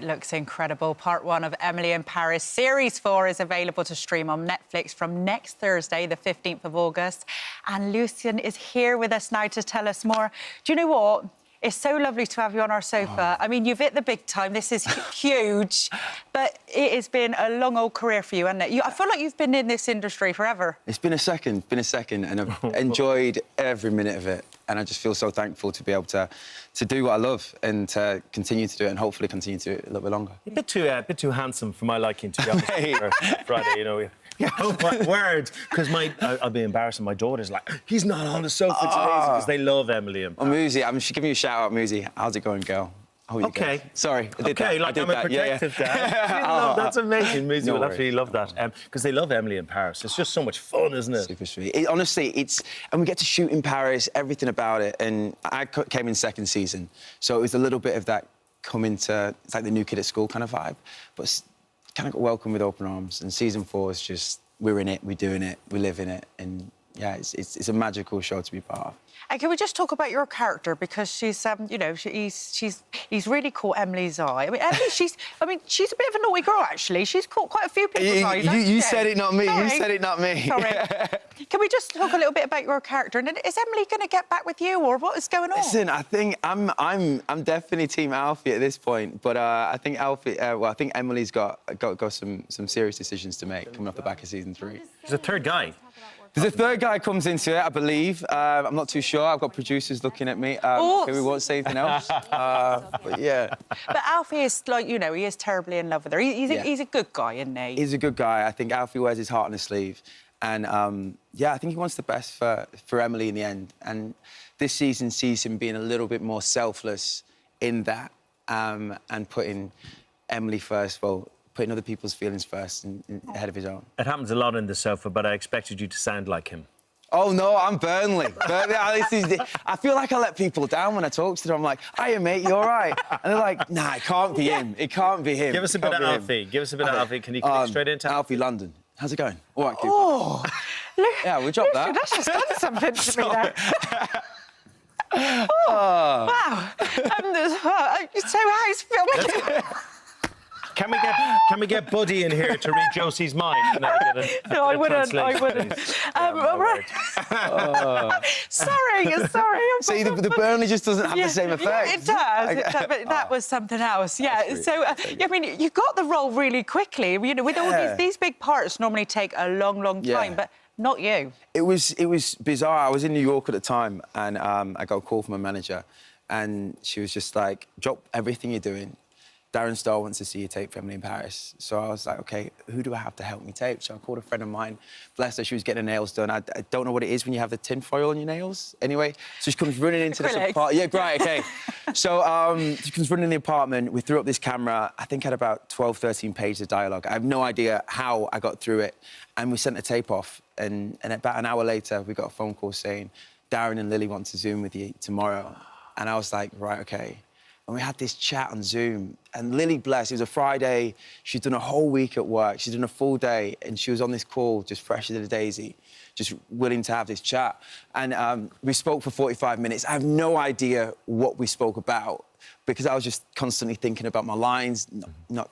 looks incredible. Part 1 of Emily in Paris. Series 4 is available to stream on Netflix from next Thursday, the 15th of August. And Lucien is here with us now to tell us more. Do you know what? It's so lovely to have you on our sofa. I mean, you've hit the big time. This is huge. But it has been a long old career for you, hasn't it? I feel like you've been in this industry forever. It's been a second, and I've enjoyed every minute of it. And I just feel so thankful to be able to do what I love and to continue to do it and hopefully continue to do it a little bit longer. A bit too handsome for my liking, to be honest. Friday, you know. Yeah, oh, my word. Because I'll be embarrassing. My daughter's like, he's not on the sofa today because they love Emily. Oh, Muzi, I'm just giving you a shout-out, Muzi. How's it going, girl? OK. Sorry, I did that. Like I'm a protective dad. That's amazing. Muzi will absolutely love that. Because they love Emily in Paris. It's just so much fun, isn't it? Super sweet. Honestly, and we get to shoot in Paris, everything about it. And I came in second season, so it was a little bit of that coming to... It's like the new kid at school kind of vibe. But kind of got welcomed with open arms, and season 4 is just we're in it, we're doing it, we live in it, and yeah, it's a magical show to be part of. And can we just talk about your character, because she's you know, he's really caught Emily's eye. I mean, Emily, she's a bit of a naughty girl actually. She's caught quite a few people's eyes. You said it, not me. Sorry. You said it, not me. Sorry. Can we just talk a little bit about your character? And is Emily going to get back with you, or what is going on? Listen, I think I'm definitely Team Alfie at this point, but I think Alfie. Well, I think Emily's got some serious decisions to make coming off the back of season 3. There's a third guy. There's a third guy comes into it, I believe. I'm not too sure. I've got producers looking at me. Okay, we won't say anything else. But yeah. But Alfie is, like, you know, he is terribly in love with her. He's a good guy, isn't he? He's a good guy. I think Alfie wears his heart on his sleeve. And, yeah, I think he wants the best for Emily in the end. And this season sees him being a little bit more selfless in that and putting Emily first. Well, putting other people's feelings first and ahead of his own. It happens a lot in the sofa, but I expected you to sound like him. Oh, no, I'm Burnley. I feel like I let people down when I talk to them. I'm like, hiya, mate, you all right? And they're like, nah, it can't be him. It can't be him. Give us a bit of Alfie. Give us a bit of Alfie. Can you click straight into Alfie London? How's it going? All right, Cooper. Oh, yeah, we'll drop that. That's just done something to me there. Oh, wow. So how's filming? Can we get Buddy in here to read Josie's mind? No, I wouldn't. Sorry. See, the Burnley just doesn't have the same effect. It does. But that was something else. Yeah. So, I mean, you got the role really quickly. You know, with all these big parts, normally take a long time, but not you. It was bizarre. I was in New York at the time, and I got a call from my manager, and she was just like, "Drop everything you're doing. Darren Star wants to see you tape for Emily in Paris." So I was like, OK, who do I have to help me tape? So I called a friend of mine. Bless her, she was getting her nails done. I don't know what it is when you have the tin foil on your nails. Anyway, so she comes running into this apartment. Yeah, right, OK. So she comes running in the apartment. We threw up this camera. I think I had about 12, 13 pages of dialogue. I have no idea how I got through it. And we sent the tape off. And about an hour later, we got a phone call saying, Darren and Lily want to Zoom with you tomorrow. And I was like, right, OK. And we had this chat on Zoom. And Lily, bless, it was a Friday. She'd done a whole week at work. She'd done a full day. And she was on this call, just fresh as a daisy, just willing to have this chat. And we spoke for 45 minutes. I have no idea what we spoke about because I was just constantly thinking about my lines, not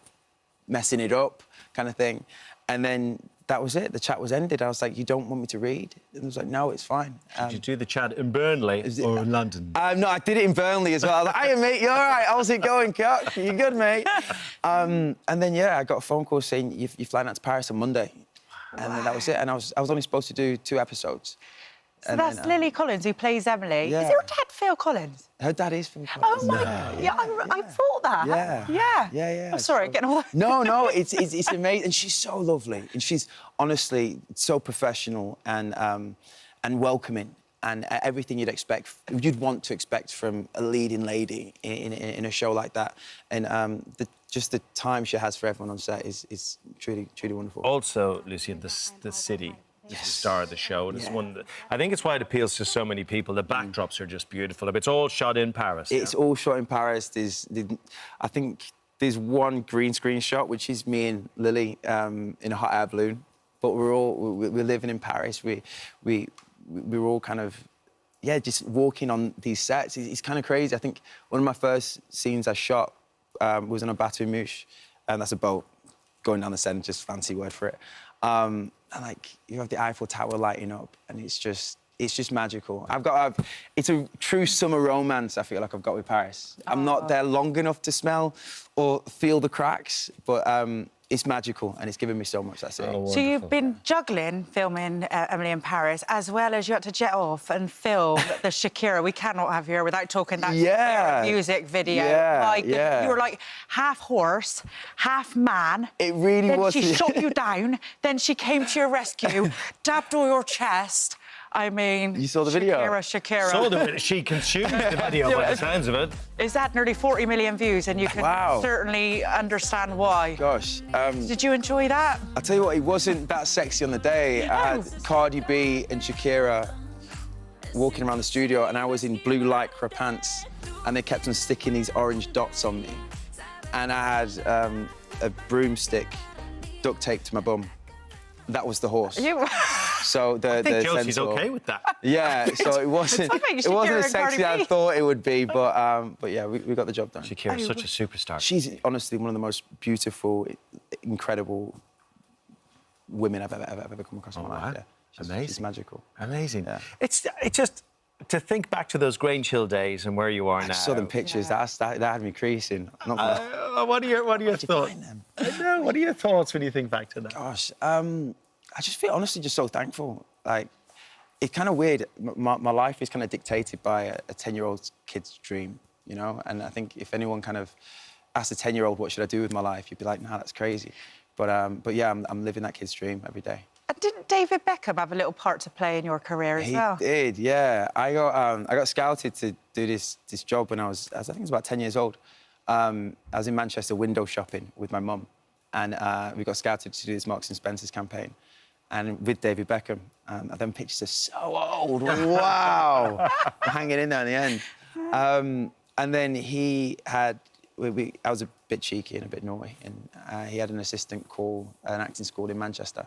messing it up kind of thing. And then that was it. The chat was ended. I was like, you don't want me to read? And I was like, no, it's fine. Did you do the chat in Burnley or in London? No, I did it in Burnley as well. I was like, hiya, mate, you all right? How's it going, Cock? You good, mate? And then, yeah, I got a phone call saying, you're flying out to Paris on Monday. And then that was it. And I was only supposed to do 2 episodes. So that's Lily Collins, who plays Emily. Yeah. Is your dad Phil Collins? Her dad is Phil Collins. Oh, my God. Yeah, I thought that. Yeah. I'm sorry, getting all that. No, it's amazing. And she's so lovely. And she's honestly so professional and welcoming. And everything you'd want to expect from a leading lady in a show like that. And just the time she has for everyone on set is truly wonderful. Also, Lucien, the city. It's the star of the show, and it's one that I think it's why it appeals to so many people. The backdrops are just beautiful. It's all shot in Paris. It's all shot in Paris. I think there's one green screen shot, which is me and Lily in a hot air balloon. But we're living in Paris. We're all kind of just walking on these sets. It's kind of crazy. I think one of my first scenes I shot was on a bateau mouche, and that's a boat going down the Seine, just fancy word for it. And like you have the Eiffel Tower lighting up, and it's just magical. It's a true summer romance. I feel like I've got with Paris. I'm not there long enough to smell or feel the cracks, but it's magical, and it's given me so much. That's it. So you've been juggling, filming Emily in Paris, as well as you had to jet off and film the Shakira. We cannot have here without talking that Shakira music video. You were like half horse, half man. It really was. Then she shot you down. Then she came to your rescue, dabbed all your chest. I mean, you saw the video. Shakira. Saw the video. She consumed the video by the sounds of it. Is that nearly 40 million views? And you can certainly understand why. Gosh. Did you enjoy that? I'll tell you what, it wasn't that sexy on the day. I had Cardi B and Shakira walking around the studio, and I was in blue lycra pants, and they kept on sticking these orange dots on me. And I had a broomstick duct taped to my bum. That was the horse. So I think Josie's OK with that. Yeah, so it wasn't as sexy as I thought it would be, but yeah, we got the job done. Shakira's such a superstar. She's honestly one of the most beautiful, incredible women I've ever come across in my life. Yeah. Amazing. She's magical. Amazing. Yeah. It's just to think back to those Grange Hill days and where you are now. I saw them pictures. That had me creasing. What are your thoughts? What are your thoughts when you think back to that? Gosh, I just feel honestly just so thankful. Like, it's kind of weird. My life is kind of dictated by a 10-year-old kid's dream, you know? And I think if anyone kind of asked a 10-year-old, what should I do with my life? You'd be like, nah, that's crazy. But yeah, I'm living that kid's dream every day. And didn't David Beckham have a little part to play in your career as well? He did, yeah. I got scouted to do this job when I think it was about 10 years old. I was in Manchester window shopping with my mum, and we got scouted to do this Marks and Spencer's campaign, and with David Beckham. And them pictures are so old. Wow, hanging in there in the end. And then he had. I was a bit cheeky and a bit naughty, and he had an assistant call an acting school in Manchester.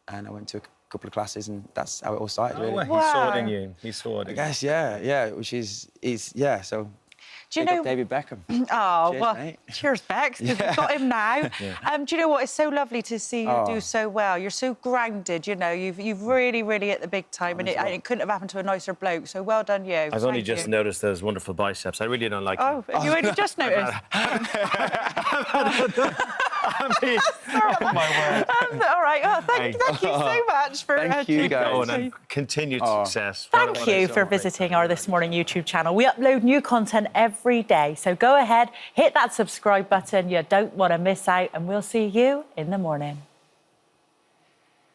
And I went to a couple of classes, and that's how it all started, really. Well, he saw it in you. He saw it in you. I guess, yeah, which is so... Do you know... David Beckham. Oh, cheers, well, mate. Cheers, Bex, because we've got him now. Do you know what? It's so lovely to see you do so well. You're so grounded, you know. You've really, really hit the big time, and it couldn't have happened to a nicer bloke, so well done you. I've only just noticed those wonderful biceps. I really don't like them. Oh, you only just noticed? I mean, oh, my word. All right, well, thank you so much for... Thank you, guys. And continued success. Thank you for visiting our This Morning YouTube channel. We upload new content every day, so go ahead, hit that subscribe button. You don't want to miss out, and we'll see you in the morning.